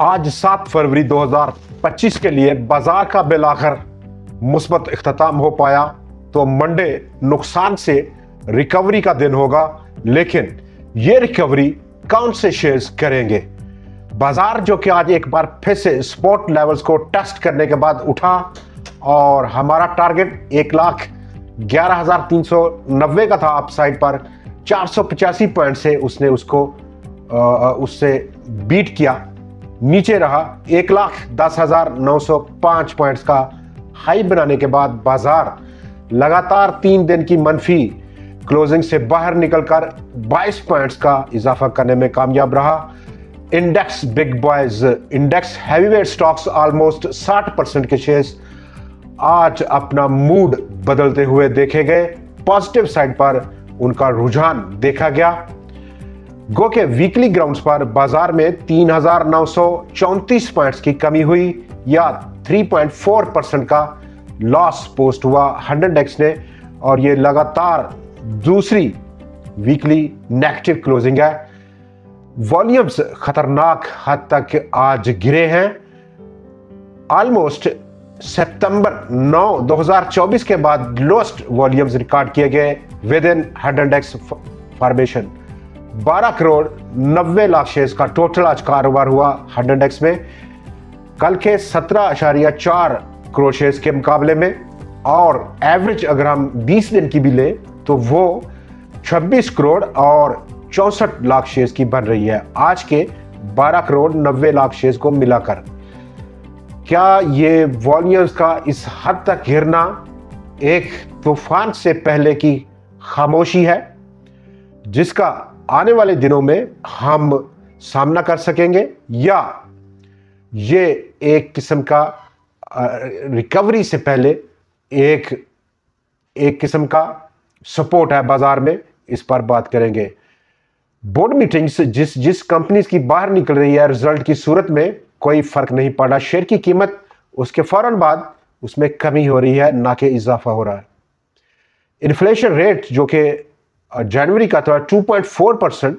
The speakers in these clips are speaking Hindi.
आज 7 फरवरी 2025 के लिए बाजार का बिल आखिर मुस्बत इख्तिताम हो पाया तो मंडे नुकसान से रिकवरी का दिन होगा, लेकिन ये रिकवरी कौन से शेयर्स करेंगे? बाजार जो कि आज एक बार फिर से स्पॉट लेवल्स को टेस्ट करने के बाद उठा और हमारा टारगेट 1,11,390 का था अपसाइड पर 485 पॉइंट से उसने उससे बीट किया। नीचे रहा 1,10,905 पॉइंट्स का हाई बनाने के बाद बाजार लगातार 3 दिन की मनफी क्लोजिंग से बाहर निकलकर 22 पॉइंट्स का इजाफा करने में कामयाब रहा। Index big boys index heavyweight stocks almost 60% के शेयर्स आज अपना मूड बदलते हुए देखे गए। पॉजिटिव साइड पर उनका रुझान देखा गया। गो के वीकली ग्राउंड्स पर बाजार में 3,934 पॉइंट्स की कमी हुई या 3.4% का लॉस पोस्ट हुआ 100x ने, और ये लगातार दूसरी वीकली नेगेटिव क्लोजिंग है। वॉल्यूम्स खतरनाक हद तक आज गिरे हैं। ऑलमोस्ट सितंबर 9, 2024 के बाद लोएस्ट वॉल्यूम्स रिकॉर्ड किए गए with in 100x formation. 12 crore 90 lakh shares का टोटल आज कारोबार हुआ 100x में, कल के 17.4 करोड़ शेयर्स के मुकाबले में, और एवरेज अगर हम 20 दिन की भी लें तो वो 26 करोड़ और 64 लाख शेयर्स की बन रही है आज के 12 करोड़ 90 लाख शेयर्स को मिलाकर। क्या ये वॉल्यूम्स का इस हद तक गिरना एक तूफान से पहले की खामोशी है जिसका आने वाले दिनों में हम सामना कर सकेंगे, या ये एक किस्म का रिकवरी से पहले एक किस्म का सपोर्ट है बाजार में? इस पर बात करेंगे। बोर्ड मीटिंग्स जिस कंपनीज की बाहर निकल रही है रिजल्ट की सूरत में कोई फर्क नहीं पड़ा। शेयर की कीमत उसके फौरन बाद उसमें कमी हो रही है, ना कि इजाफा हो रहा है। इन्फ्लेशन रेट जो कि जनवरी का था 2.4%,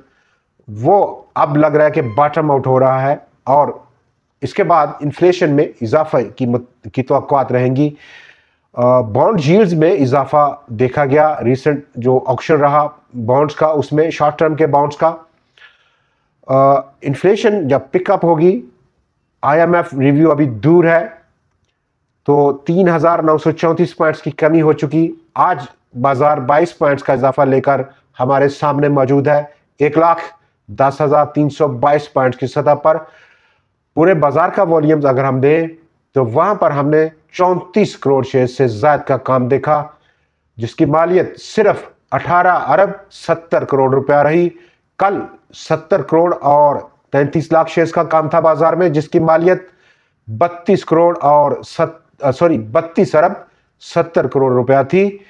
वो अब लग रहा है कि बॉटम आउट हो रहा है और इसके बाद इन्फ्लेशन में इजाफा की तवक्कुआत रहेंगी। बॉन्ड यील्ड्स में इजाफा देखा गया। रिसेंट जो ऑक्शन रहा बॉन्ड्स का, उसमें शॉर्ट टर्म के बॉन्ड्स का इन्फ्लेशन जब पिकअप होगी, IMF रिव्यू अभी दूर है, तो 3,934 पॉइंट्स की कमी हो चुकी। आज बाजार 22 पॉइंट्स का इजाफा लेकर हमारे सामने मौजूद है 1,10,322 पॉइंट्स की सतह पर। पूरे बाजार का वॉल्यूम्स अगर हम दें तो वहां पर हमने 34 करोड़ शेयर से ज्यादा का काम देखा, जिसकी मालियत सिर्फ 18 अरब 70 करोड़ रुपया रही। कल 70 करोड़ और 33 लाख शेयर्स का काम था बाजार में, जिसकी मालियत 32 अरब 70 करोड़ रुपया थी।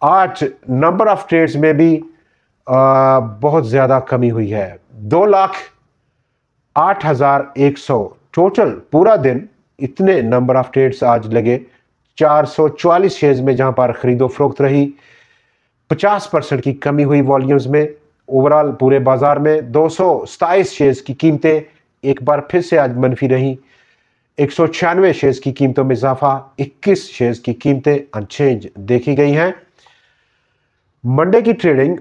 आज नंबर ऑफ ट्रेड्स में भी बहुत ज्यादा कमी हुई है। 2,08,100 टोटल पूरा दिन इतने नंबर ऑफ ट्रेड्स आज लगे। 444 शेयर्स में जहां पर खरीदो फरोख्त रही। 50% की कमी हुई वॉल्यूम्स में। ओवरऑल पूरे बाजार में 227 शेयर्स की कीमतें एक बार फिर से आज मनफी रही। 196 शेयर्स की कीमतों में इजाफा, 21 शेयर्स की कीमतें अनचेंज देखी गई हैं। मंडे की ट्रेडिंग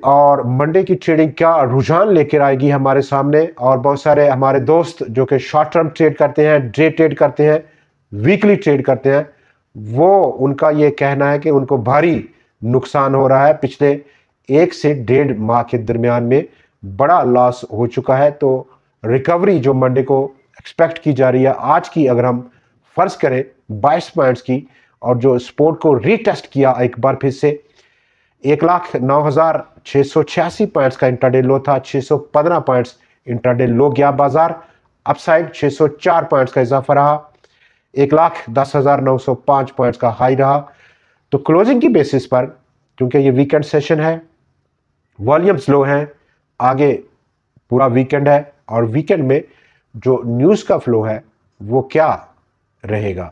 क्या रुझान लेकर आएगी हमारे सामने, और बहुत सारे हमारे दोस्त जो कि शॉर्ट टर्म ट्रेड करते हैं, डे ट्रेड करते हैं, वीकली ट्रेड करते हैं, वो उनका ये कहना है कि उनको भारी नुकसान हो रहा है। पिछले 1 से 1.5 माह के दरमियान में बड़ा लॉस हो चुका है। तो रिकवरी जो मंडे को एक्सपेक्ट की जा रही है आज की, अगर हम फर्ज करें 22 पॉइंट्स की, और जो सपोर्ट को रीटेस्ट किया एक बार फिर से 1,09,686 पॉइंट्स का इंट्राडे लो था, 615 पॉइंट्स इंट्राडे लो गया बाजार। अपसाइड 604 पॉइंट्स का इजाफा रहा। 1,10,905 पॉइंट्स का हाई रहा। तो क्लोजिंग की बेसिस पर, क्योंकि ये वीकेंड सेशन है, वॉल्यूम्स लो हैं, आगे पूरा वीकेंड है, और वीकेंड में जो न्यूज का फ्लो है वो क्या रहेगा?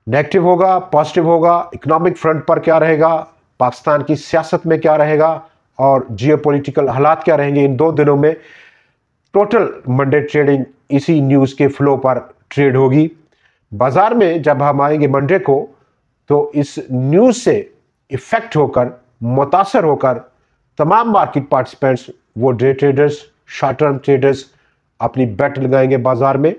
नेगेटिव होगा, पॉजिटिव होगा? इकोनॉमिक फ्रंट पर क्या रहेगा? पाकिस्तान की सियासत में क्या रहेगा और जियोपॉलिटिकल हालात क्या रहेंगे इन 2 दिनों में? टोटल मंडे ट्रेडिंग इसी न्यूज़ के फ्लो पर ट्रेड होगी। बाजार में जब हम आएंगे मंडे को तो इस न्यूज़ से इफेक्ट होकर, मुतासर होकर तमाम मार्केट पार्टिसिपेंट्स, वो day traders, short term traders अपनी बेट लगाएंगे बाजार में।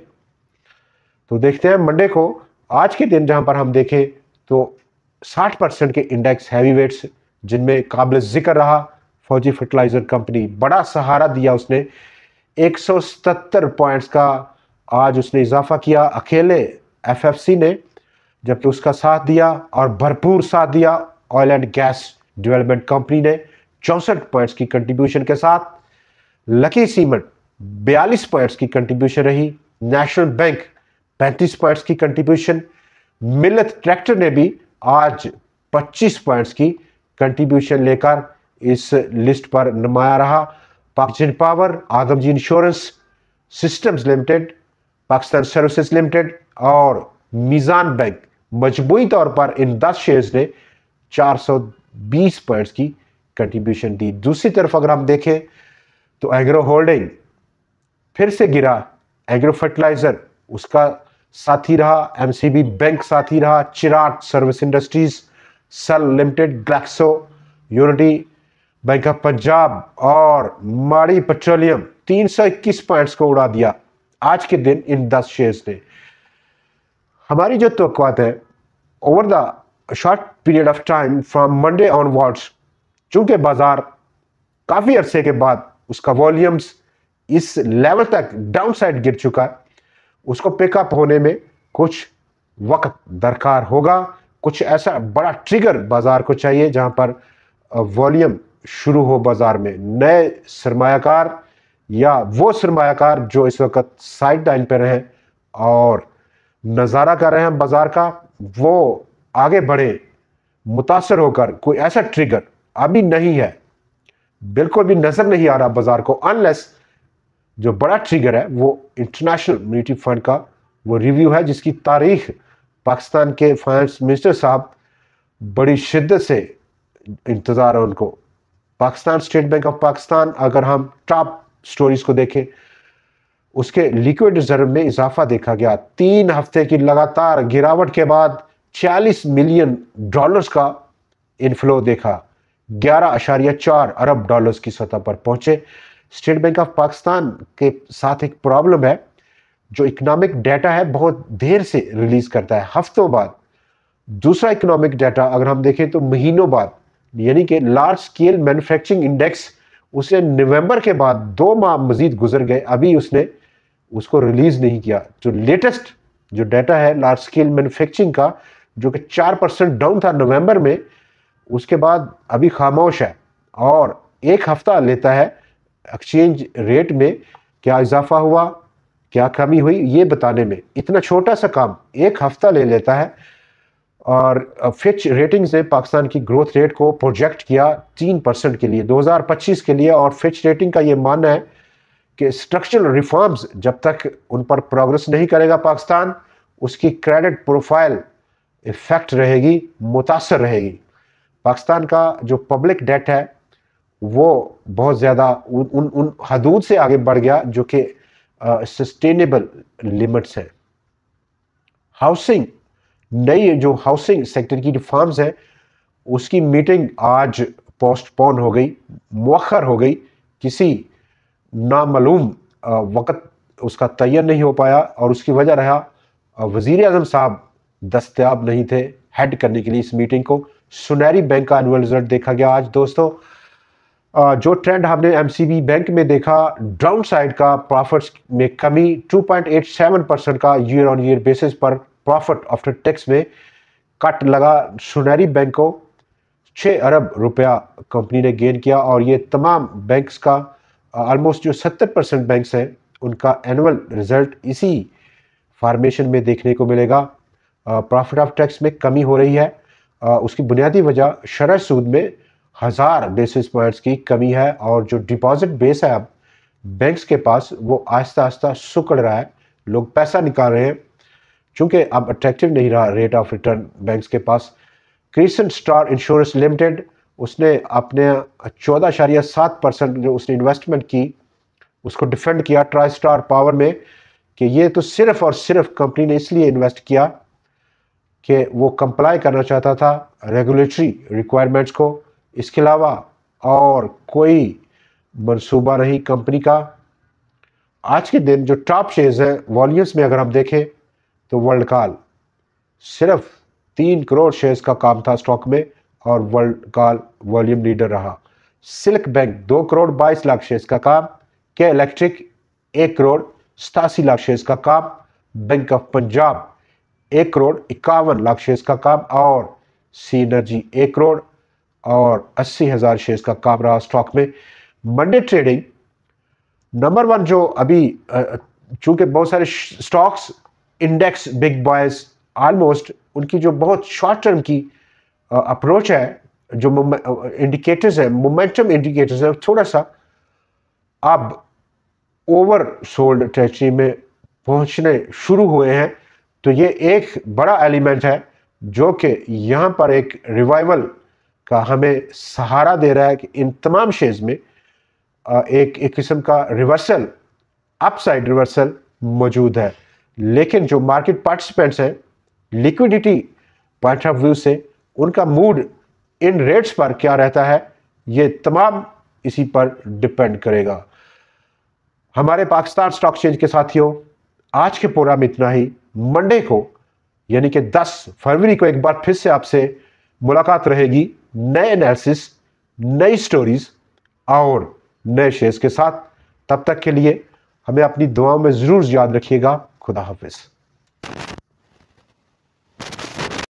तो देखते हैं मंडे को, आज के दिन जहां पर हम देखें तो 60% के इंडेक्स हैवी वेट्स, जिनमें काबिल जिक्र रहा फौजी फर्टिलाइजर कंपनी, बड़ा सहारा दिया उसने, 177 पॉइंट्स का आज उसने इजाफा किया अकेले एफएफसी ने, जबकि उसका साथ दिया और भरपूर साथ दिया oil and gas development company ने 64 पॉइंट्स की कंट्रीब्यूशन के साथ। लकी सीमेंट 42 पॉइंट्स की कंट्रीब्यूशन रही, नेशनल बैंक 35 पॉइंट्स की कंट्रीब्यूशन, मिल्लत ट्रैक्टर ने भी आज 25 पॉइंट्स की कंट्रीब्यूशन लेकर इस लिस्ट पर नुमाया रहा। Pakistan power, Adamjee insurance systems limited, Pakistan services limited और मीज़ान बैंक मजबूई तौर पर इन 10 शेयर्स ने 420 पॉइंट्स की कंट्रीब्यूशन दी। दूसरी तरफ अगर हम देखें तो एग्रो होल्डिंग फिर से गिरा, एग्रो फर्टिलाइजर उसका साथी रहा, एमसीबी बैंक साथी रहा, चिराग सर्विस इंडस्ट्रीज, सल limited, Glaxo, unity, bank of Punjab और माड़ी पेट्रोलियम 321 पॉइंट्स को उड़ा दिया आज के दिन इन 10 शेयर्स ने। हमारी जो तवक्कुआत है over the short period of time from Monday onwards, चूंकि बाजार काफ़ी अरसे के बाद उसका वॉल्यूम्स इस लेवल तक डाउन साइड गिर चुका है, उसको पिकअप होने में कुछ वक्त दरकार होगा। कुछ ऐसा बड़ा ट्रिगर बाजार को चाहिए जहां पर वॉल्यूम शुरू हो बाजार में। नए सरमायाकार या वो सरमायाकार जो इस वक्त साइड लाइन पर हैं और नज़ारा कर रहे हैं बाजार का, वो आगे बढ़े मुतासर होकर। कोई ऐसा ट्रिगर अभी नहीं है, बिल्कुल भी नजर नहीं आ रहा बाजार को, अनलेस जो बड़ा ट्रिगर है वो इंटरनेशनल मॉनेटरी फंड का वो रिव्यू है, जिसकी तारीख पाकिस्तान के फाइनेंस मिनिस्टर साहब बड़ी शिद्दत से इंतज़ार है उनको। Pakistan state bank of Pakistan, अगर हम टॉप स्टोरीज को देखें, उसके लिक्विड रिजर्व में इजाफा देखा गया। 3 हफ्ते की लगातार गिरावट के बाद 40 मिलियन डॉलर्स का इनफ्लो देखा, 11.4 अरब डॉलर्स की सतह पर पहुंचे। स्टेट बैंक ऑफ पाकिस्तान के साथ एक प्रॉब्लम है, जो इकोनॉमिक डाटा है बहुत देर से रिलीज करता है, हफ्तों बाद। दूसरा इकोनॉमिक डाटा अगर हम देखें तो महीनों बाद, यानी कि लार्ज स्केल मैन्युफैक्चरिंग इंडेक्स, उसे नवंबर के बाद 2 माह मजीद गुजर गए, अभी उसने उसको रिलीज नहीं किया। जो लेटेस्ट जो डाटा है लार्ज स्केल मैन्युफैक्चरिंग का, जो कि 4% डाउन था नवंबर में, उसके बाद अभी खामोश है और 1 हफ्ता लेता है एक्सचेंज रेट में क्या इजाफा हुआ, क्या कमी हुई, ये बताने में। इतना छोटा सा काम 1 हफ्ता ले लेता है। और फिच रेटिंग्स ने पाकिस्तान की ग्रोथ रेट को प्रोजेक्ट किया 3% के लिए 2025 के लिए, और फिच रेटिंग का ये मानना है कि स्ट्रक्चरल रिफॉर्म्स जब तक उन पर प्रोग्रेस नहीं करेगा पाकिस्तान, उसकी क्रेडिट प्रोफाइल इफेक्ट रहेगी, मुतासर रहेगी। पाकिस्तान का जो पब्लिक डेट है वो बहुत ज़्यादा उन हदूद से आगे बढ़ गया जो कि सस्टेनेबल लिमिट्स है। हाउसिंग, नई जो हाउसिंग सेक्टर की रिफॉर्म्स है, उसकी मीटिंग आज पोस्टपोन हो गई, मुअख्खर हो गई, किसी नामालूम वक़्त उसका तयन नहीं हो पाया, और उसकी वजह रहा वज़ीर आज़म साहब दस्तयाब नहीं थे हेड करने के लिए इस मीटिंग को। सुनहरी बैंक का एनुअल रिजल्ट देखा गया आज दोस्तों। जो ट्रेंड हमने एमसीबी बैंक में देखा, डाउन साइड का प्रॉफिट्स में कमी, 2.87% का ईयर ऑन ईयर बेसिस पर प्रॉफिट आफ्टर टैक्स में कट लगा। सुनहरी बैंक को 6 अरब रुपया कंपनी ने गेन किया, और ये तमाम बैंक्स का ऑलमोस्ट जो 70% बैंक्स हैं उनका एनुअल रिजल्ट इसी फार्मेशन में देखने को मिलेगा। प्रॉफिट ऑफ टैक्स में कमी हो रही है, उसकी बुनियादी वजह शरह सूद में 1000 बेसिस पॉइंट्स की कमी है, और जो डिपॉजिट बेस है अब बैंक्स के पास वो आहिस्ता आहिस्ता सुकड़ रहा है, लोग पैसा निकाल रहे हैं चूंकि अब अट्रैक्टिव नहीं रहा रेट ऑफ रिटर्न बैंक्स के पास। क्रिसेंट स्टार इंश्योरेंस लिमिटेड, उसने अपने 14.7% जो उसने इन्वेस्टमेंट की उसको डिफेंड किया ट्राई स्टार पावर में कि ये तो सिर्फ और सिर्फ कंपनी ने इसलिए इन्वेस्ट किया कि वो कंप्लाई करना चाहता था रेगुलेटरी रिक्वायरमेंट्स को, इसके अलावा और कोई मंसूबा नहीं कंपनी का। आज के दिन जो टॉप शेयर्स हैं वॉल्यूम्स में अगर हम देखें तो वर्ल्ड कॉल सिर्फ 3 करोड़ शेयर्स का काम था स्टॉक में और वर्ल्ड कॉल वॉल्यूम लीडर रहा। Silk bank 2 crore 22 lakh shares का काम, के इलेक्ट्रिक 1 करोड़ 87 लाख शेयर्स का काम, bank of Punjab 1 crore 51 lakh shares का काम और सी एनर्जी 1 करोड़ और 80,000 शेयर्स का काम रहा स्टॉक में। मंडे ट्रेडिंग नंबर 1 जो अभी चूंकि बहुत सारे stocks index big boys almost उनकी जो बहुत शॉर्ट टर्म की अप्रोच है, जो इंडिकेटर्स है, मोमेंटम इंडिकेटर्स है, थोड़ा सा अब ओवर सोल्ड टेरिटरी में पहुंचने शुरू हुए हैं। तो ये एक बड़ा एलिमेंट है जो कि यहाँ पर एक रिवाइवल का हमें सहारा दे रहा है कि इन तमाम शेयर्स में एक किस्म का रिवर्सल, अपसाइड रिवर्सल मौजूद है। लेकिन जो मार्केट पार्टिसिपेंट्स हैं लिक्विडिटी पॉइंट ऑफ व्यू से उनका मूड इन रेट्स पर क्या रहता है, ये तमाम इसी पर डिपेंड करेगा। हमारे पाकिस्तान स्टॉक एक्सचेंज के साथियों, आज के प्रोग्राम में इतना ही। मंडे को यानी कि 10 फरवरी को एक बार फिर से आपसे मुलाकात रहेगी नए एनालिसिस, नई स्टोरीज और नए शेयर्स के साथ। तब तक के लिए हमें अपनी दुआओं में ज़रूर याद रखिएगा। खुदा हाफिज़।